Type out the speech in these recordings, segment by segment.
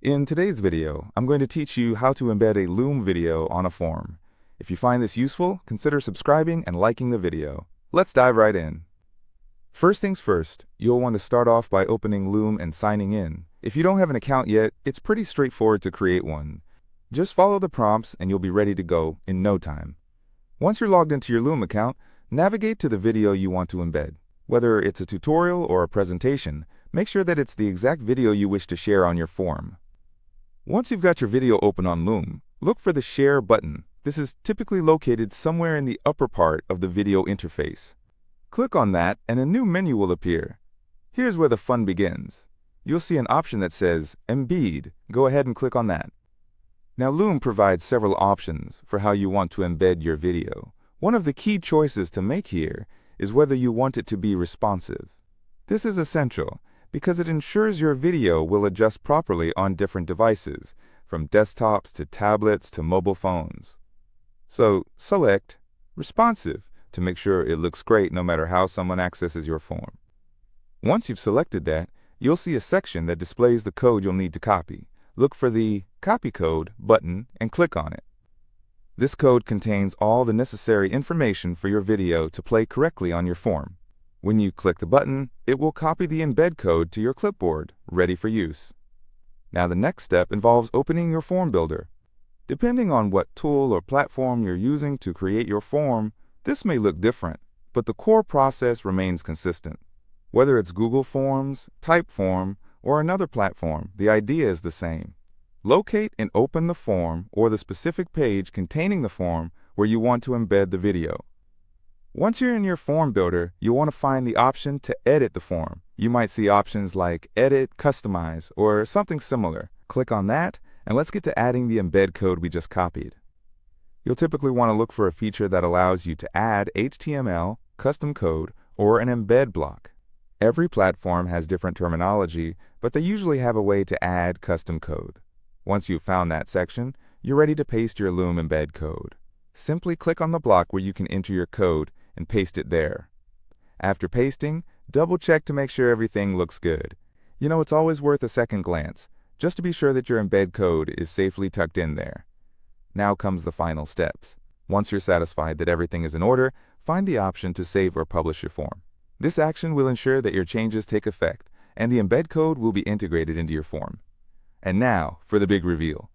In today's video, I'm going to teach you how to embed a Loom video on a form. If you find this useful, consider subscribing and liking the video. Let's dive right in. First things first, you'll want to start off by opening Loom and signing in. If you don't have an account yet, it's pretty straightforward to create one. Just follow the prompts and you'll be ready to go in no time. Once you're logged into your Loom account, navigate to the video you want to embed. Whether it's a tutorial or a presentation, make sure that it's the exact video you wish to share on your form. Once you've got your video open on Loom, look for the Share button. This is typically located somewhere in the upper part of the video interface. Click on that and a new menu will appear. Here's where the fun begins. You'll see an option that says Embed. Go ahead and click on that. Now Loom provides several options for how you want to embed your video. One of the key choices to make here is whether you want it to be responsive. This is essential because it ensures your video will adjust properly on different devices, from desktops to tablets to mobile phones. So select Responsive to make sure it looks great no matter how someone accesses your form. Once you've selected that, you'll see a section that displays the code you'll need to copy. Look for the Copy Code button and click on it. This code contains all the necessary information for your video to play correctly on your form. When you click the button, it will copy the embed code to your clipboard, ready for use. Now the next step involves opening your form builder. Depending on what tool or platform you're using to create your form, this may look different, but the core process remains consistent. Whether it's Google Forms, Typeform, or another platform, the idea is the same. Locate and open the form or the specific page containing the form where you want to embed the video. Once you're in your form builder, you'll want to find the option to edit the form. You might see options like Edit, Customize, or something similar. Click on that, and let's get to adding the embed code we just copied. You'll typically want to look for a feature that allows you to add HTML, custom code, or an embed block. Every platform has different terminology, but they usually have a way to add custom code. Once you've found that section, you're ready to paste your Loom embed code. Simply click on the block where you can enter your code and paste it there. After pasting, double-check to make sure everything looks good. You know, it's always worth a second glance, just to be sure that your embed code is safely tucked in there. Now comes the final steps. Once you're satisfied that everything is in order, find the option to save or publish your form. This action will ensure that your changes take effect, and the embed code will be integrated into your form. And now, for the big reveal.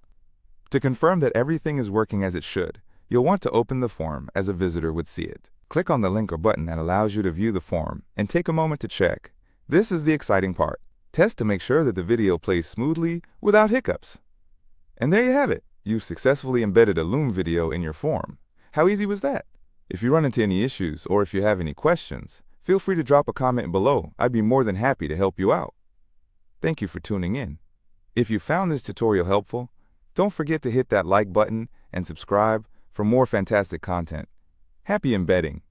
To confirm that everything is working as it should, you'll want to open the form as a visitor would see it. Click on the link or button that allows you to view the form, and take a moment to check. This is the exciting part. Test to make sure that the video plays smoothly without hiccups. And there you have it. You've successfully embedded a Loom video in your form. How easy was that? If you run into any issues or if you have any questions, feel free to drop a comment below. I'd be more than happy to help you out. Thank you for tuning in. If you found this tutorial helpful, don't forget to hit that like button and subscribe for more fantastic content. Happy embedding!